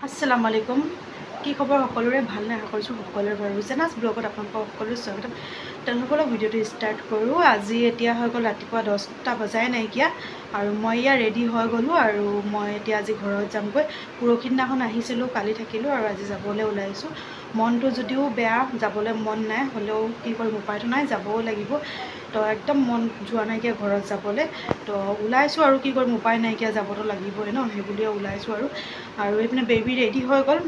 আসসালামু আলাইকুম কি খবৰ সকলোৰে ভাল নে আশা কৰিছোঁ সকলোৰে ভাল হৈছে নাচ ব্লগত আপোনালোকক সকলোৰে স্বাগতম তেওঁলোকৰ ভিডিঅ'টো ষ্টাৰ্ট কৰোঁ আজি এতিয়া হৈ গ'ল ৰাতিপুৱা 10টা বজাই নাইকিয়া আৰু মই ইয়া ৰেডি হৈ গ'লোঁ আৰু মই এতিয়া আজি ঘৰত যামগৈ পৰহি দিনাখন আহিছিলোঁ কালি থাকিলোঁ আৰু আজি যাবলৈ ওলাইছোঁ মনটো যদিও বেয়া যাবলৈ মন নাই হ'লেও কি কৰিম উপায়টো নাই যাবও লাগিব তো একদম মন যোৱা নাইকিয়া ঘৰত যাবলৈ তো ওলাইছোঁ আৰু কি কৰিম উপায় নাইকিয়া যাবতো লাগিবই ন সেই বুলিয়ে ওলাইছোঁ আৰু এইপিনে বেবী ৰেডি হৈ গ'ল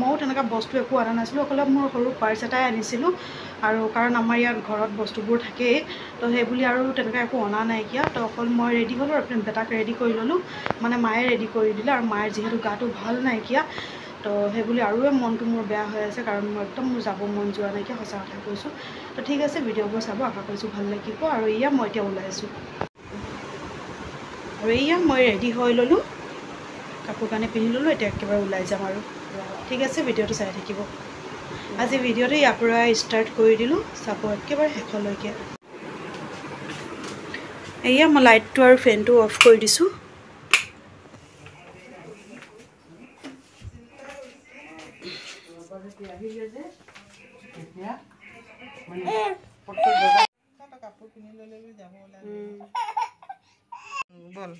ময়ো তেনেকুৱা বস্তু একো অনা নাছিলোঁ অকল মোৰ সৰু পাৰ্চ এটাই আনিছিলোঁ আৰু কাৰণ আমাৰ ইয়াত ঘৰত বস্তুবোৰ থাকেই তো সেইবুলি আৰু তেনেকৈ একো অনা নাইকিয়া তো অকল মই ৰেডি হ'লোঁ আৰু বেটাক ৰেডি কৰি ল'লোঁ মানে মায়ে ৰেডি কৰি দিলে আৰু মায়ে যিহেতু গাটো ভাল নাইকিয়া তো সেইবুলি আৰুৱে মনটো মোৰ বেয়া হৈ আছে কাৰণ মোৰ যাব মন যোৱা নাইকিয়া সঁচা কথা কৈছোঁ তো ঠিক আছে ভিডিঅ'বোৰ চাব আশা কৰিছোঁ ভাল লাগিব আৰু এয়া মই এতিয়া ওলাইছোঁ আৰু এয়া মই ৰেডি হৈ ল'লোঁ কাপোৰ কানি পিন্ধি ল'লোঁ এতিয়া একেবাৰে ওলাই যাম আৰু ঠিক আছে ভিডিঅ'টো চাই থাকিব আজি ভিডিঅ'টো ইয়াৰ পৰা ষ্টাৰ্ট কৰি দিলোঁ চাব একেবাৰে শেষলৈকে এয়া মই লাইটটো আৰু ফেনটো অফ কৰি দিছোঁ কাপোৰ কিনি ল'লে যাব বল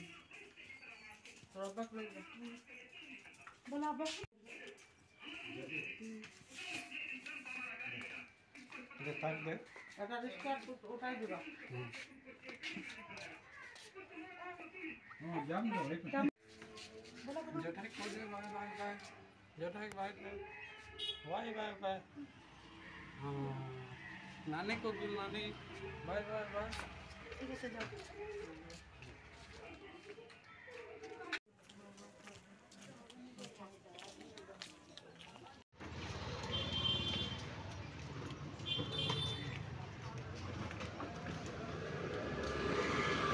উঠাই দিবা नानी को गुल नानी बाय बाय बाय ঠিক আছে যাও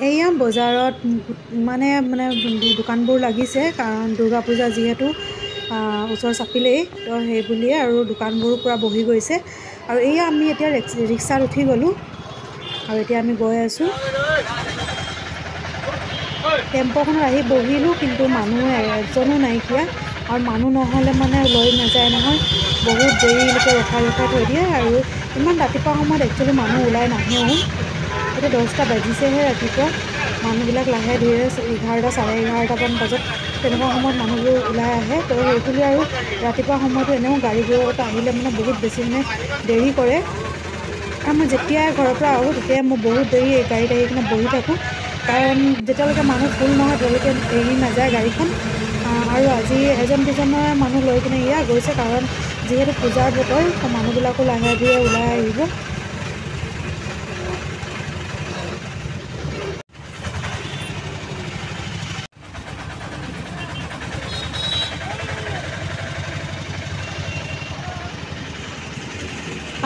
এয়া বজাৰত মানে দোকানবোৰ লাগিছে কাৰণ দুৰ্গা পূজা যিহেতু ওচৰ চাপিলেই তো সেই বুলিয়ে আৰু দোকানবোৰো পূৰা বহি গৈছে আৰু এয়া আমি এতিয়া ৰিক্সাত উঠি গ'লোঁ আৰু এতিয়া আমি গৈ আছোঁ টেম্পোখনত আহি বহিলোঁ কিন্তু মানুহ এজনো নাইকিয়া আৰু মানুহ নহ'লে মানে লৈ নাযায় নহয় বহুত দেৰিলৈকে ৰখাই থৈ দিয়ে আৰু ইমান ৰাতিপুৱা সময়ত একচুৱেলি মানুহ ওলাই নাহেও এতিয়া 10টা বাজিছেহে ৰাতিপুৱা মানুহবিলাক লাহে ধীৰে 11টা চাৰে 11টামান বজাত তেনেকুৱা সময়ত মানুহবোৰ ওলাই আহে তো সেইবুলি আৰু ৰাতিপুৱা সময়তো এনেও গাড়ীবোৰত আহিলে মানে বহুত বেছি মানে দেৰি কৰে আৰু মই যেতিয়াই ঘৰৰ পৰা আহোঁ তেতিয়াই মই বহুত দেৰি গাড়ীত আহি কিনে বহি থাকোঁ কাৰণ যেতিয়ালৈকে মানুহ ফুল নহয় তেতিয়ালৈকে এৰি নাযায় গাড়ীখন আৰু আজি এজন দুজনৰ মানুহ লৈ কিনে ইয়া গৈছে কাৰণ যিহেতু পূজাৰ বতৰ মানুহবিলাকো লাহে ধীৰে ওলাই আহিব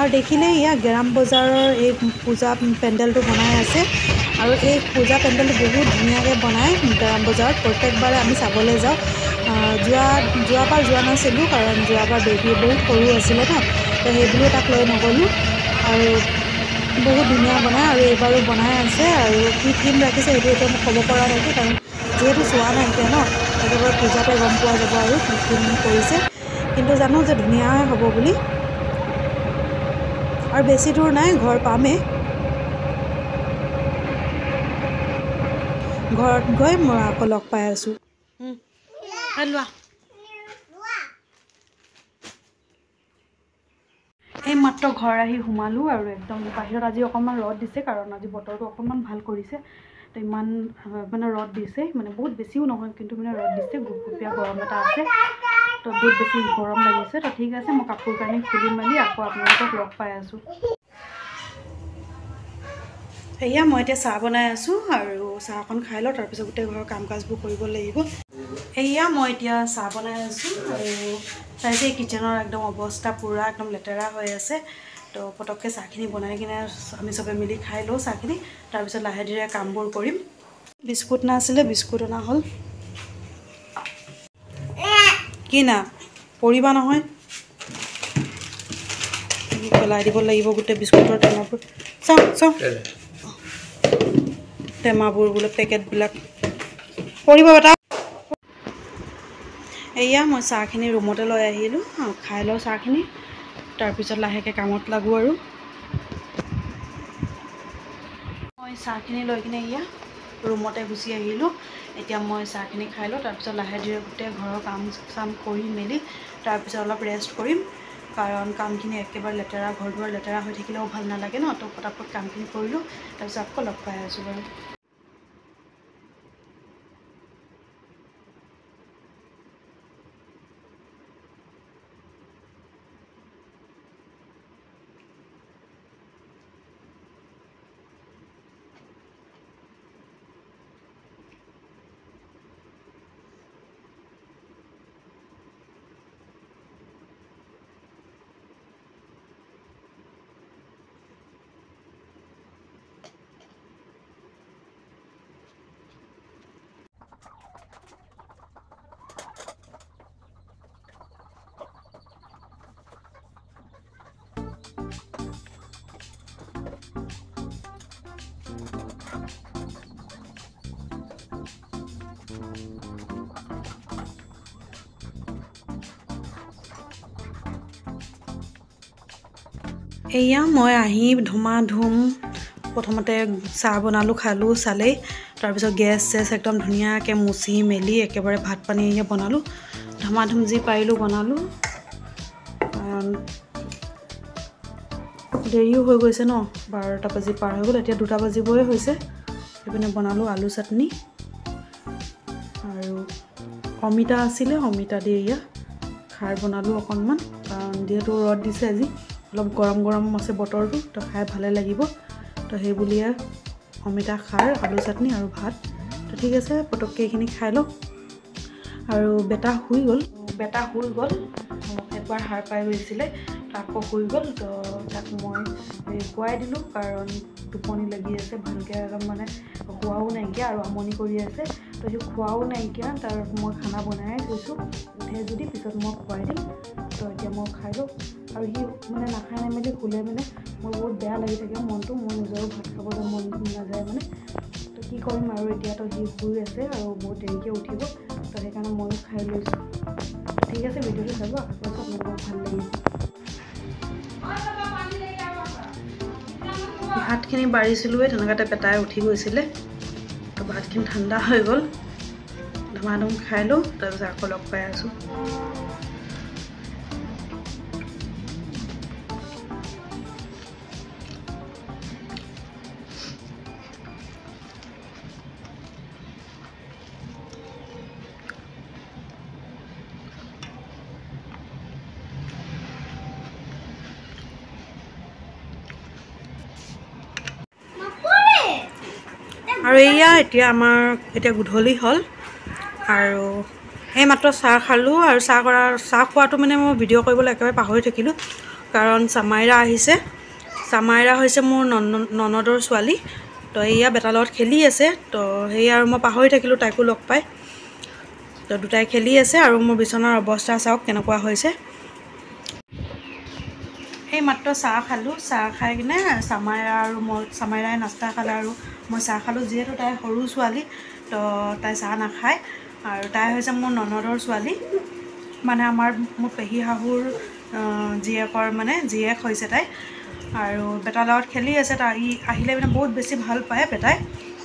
আৰু দেখিলে ইয়া গেৰাম বজাৰৰ এই পূজা পেণ্ডেলটো বনাই আছে আৰু এই পূজা পেণ্ডেলটো বহুত ধুনীয়াকৈ বনায় গেৰাম বজাৰত প্ৰত্যেকবাৰে আমি চাবলৈ যাওঁ যোৱাবাৰ যোৱা নাছিলোঁ কাৰণ যোৱাবাৰ বেবী বহুত সৰু আছিলে ন তো সেইবুলিয়ে তাক লৈ নগ'লোঁ আৰু বহুত ধুনীয়া বনায় আৰু এইবাৰো বনাই আছে আৰু কি থিম ৰাখিছে সেইটো এতিয়া মোক ক'ব পৰা নাইকিয়া কাৰণ যিহেতু চোৱা নাইকিয়া ন একেবাৰে পূজাতে গম পোৱা যাব আৰু কি থিম কৰিছে কিন্তু জানো যে ধুনীয়াই হ'ব বুলি আৰু বেছি দূৰ নাই ঘৰ পামেই ঘৰত গৈ মই আকৌ লগ পাই আছোঁ লোৱা এই মাত্ৰ ঘৰ আহি সোমালোঁ আৰু একদম বাহিৰত আজি অকণমান ৰ'দ দিছে কাৰণ আজি বতৰটো অকণমান ভাল কৰিছে তো ইমান মানে ৰ'দ দিছে মানে বহুত বেছিও নহয় কিন্তু মানে ৰ'দ দিছে গুপগুপীয়া গৰম এটা আছে তো বহুত বেছি গৰম লাগিছে তো ঠিক আছে মই কাপোৰ কানি খুলি মেলি আকৌ আপোনালোকক লগ পাই আছোঁ এয়া মই এতিয়া চাহ বনাই আছোঁ আৰু চাহ অকণ খাই লওঁ তাৰপিছত গোটেই ঘৰৰ কাম কাজবোৰ কৰিব লাগিব এয়া মই এতিয়া চাহ বনাই আছোঁ আৰু চাইছে কিচেনৰ একদম অৱস্থা পূৰা একদম লেতেৰা হৈ আছে তো পটককৈ চাহখিনি বনাই কিনে আমি চবে মিলি খাই লওঁ চাহখিনি তাৰপিছত লাহে ধীৰে কামবোৰ কৰিম বিস্কুট নাছিলে বিস্কুট অনা হ'ল কি না পৰিবা নহয় পেলাই দিব লাগিব গোটেই বিস্কুটৰ টেমাবোৰ চাওঁ টেমাবোৰ বোলে পেকেটবিলাক পৰিব এটা এয়া মই চাহখিনি ৰুমতে লৈ আহিলোঁ খাই লওঁ চাহখিনি তাৰপিছত লাহেকৈ কামত লাগো আৰু মই চাহখিনি লৈ কিনে এয়া ৰুমতে গুচি আহিলোঁ এতিয়া মই চাহখিনি খাই লওঁ তাৰপিছত লাহে ধীৰে গোটেই ঘৰৰ কাম চাম কৰি মেলি তাৰপিছত অলপ ৰেষ্ট কৰিম কাৰণ কামখিনি একেবাৰে লেতেৰা ঘৰ দুৱাৰ লেতেৰা হৈ থাকিলেও ভাল নালাগে ন তো পটাপট কামখিনি কৰিলোঁ তাৰপিছত আকৌ লগ পাই আছোঁ বাৰু এয়া মই আহি ধুমাধুম প্ৰথমতে চাহ বনালোঁ খালোঁ চালেই তাৰপিছত গেছ চেছ একদম ধুনীয়াকৈ মুচি মেলি একেবাৰে ভাত পানী এয়া বনালোঁ ধুমাধুম যি পাৰিলোঁ বনালোঁ কাৰণ দেৰিও হৈ গৈছে ন 12টা বাজি পাৰ হৈ গ'ল এতিয়া 2টা বাজিবই হৈছে এইপিনে বনালোঁ আলু চাটনি আৰু অমিতা আছিলে অমিতা দি এয়া খাৰ বনালোঁ অকণমান কাৰণ যিহেতু ৰ'দ দিছে আজি অলপ গৰম গৰম আছে বতৰটো তো খাই ভালে লাগিব তো সেই বুলিয়ে অমিতা খাৰ আলু চাটনি আৰু ভাত তো ঠিক আছে পটককৈ এইখিনি খাই লওঁ আৰু বেটা শুই গ'ল একবাৰ সাৰ পাই গৈছিলে আকৌ শুই গ'ল তো তাক মই খুৱাই দিলোঁ কাৰণ টোপনি লাগি আছে ভালকৈ অলপ মানে খোৱাও নাইকিয়া আৰু আমনি কৰি আছে তো সি খোৱাও নাইকিয়া তাৰ মই খানা বনাই থৈছোঁ উঠে যদি পিছত মই খুৱাই দিম তো এতিয়া মই খাই লওঁ আৰু সি মানে নাখাই নামেলি শুলে মানে মোৰ বহুত বেয়া লাগি থাকে মনটো মোৰ নিজৰো ভাত খাবলৈ মন নাযায় মানে তো কি কৰিম আৰু এতিয়াতো সি শুই আছে আৰু বহুত দেৰিকৈ উঠিব তো সেইকাৰণে ময়ো খাই লৈছোঁ ঠিক আছে ভিডিঅ'টো চাব আশা কৰিছোঁ আপোনালোকক ভাল লাগিব ভাতখিনি বাঢ়িছিলোঁৱে তেনেকুৱাতে পেটাই উঠি গৈছিলে তো ভাতখিনি ঠাণ্ডা হৈ গ'ল ধুমাধুম খাই লওঁ তাৰপিছত আকৌ লগ পাই আছোঁ আৰু এয়া এতিয়া আমাৰ এতিয়া গধূলি হ'ল আৰু এই মাত্ৰ চাহ খালোঁ আৰু চাহ খোৱাটো মানে মই ভিডিঅ' কৰিবলৈ একেবাৰে পাহৰি থাকিলোঁ কাৰণ চামাইৰা আহিছে চামাইৰা হৈছে মোৰ ননদৰ ছোৱালী তো এয়া বেটাৰ লগত খেলি আছে তো সেয়া আৰু মই পাহৰি থাকিলোঁ তাইকো লগ পাই তো দুটাই খেলি আছে আৰু মোৰ বিচনাৰ অৱস্থা চাওক কেনেকুৱা হৈছে এই মাত্ৰ চাহ খালোঁ চাহ খাই কিনে চামাইৰাই নাস্তা খালে আৰু মই চাহ খালোঁ যিহেতু তাই সৰু ছোৱালী তো তাই চাহ নাখায় আৰু তাই হৈছে মোৰ ননদৰ ছোৱালী মানে মোৰ পেহী শাহুৰ জীয়েকৰ মানে জীয়েক হৈছে তাই আৰু বেটাৰ লগত খেলি আছে তাই আহিলে মানে বহুত বেছি ভাল পায়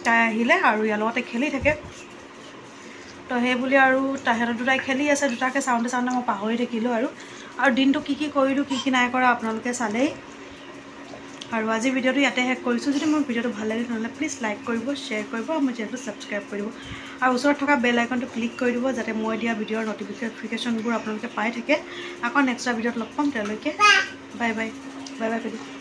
তাই আহিলে আৰু ইয়াৰ লগতে খেলি থাকে তো সেই বুলি আৰু তাহাঁতৰ দুটাই খেলি আছে দুটাকে চাওঁতে মই পাহৰি থাকিলোঁ আৰু দিনটো কি কৰিলোঁ কি নাই কৰা আপোনালোকে চালেই আৰু আজি ভিডিঅ'টো ইয়াতে শেষ কৰিছোঁ যদি মোৰ ভিডিঅ'টো ভাল লাগে তেনেহ'লে প্লিজ লাইক কৰিব শ্বেয়াৰ কৰিব আৰু মোৰ চেনেলটো ছাবস্ক্ৰাইব কৰিব আৰু ওচৰত থকা বেল আইকনটো ক্লিক কৰি দিব যাতে মই দিয়া ভিডিঅ'ৰ নটিফিকেশ্যনবোৰ আপোনালোকে পাই থাকে আকৌ নেক্সট ভিডিঅ'ত লগ পাম তেওঁলোকে বাই বাই কৰি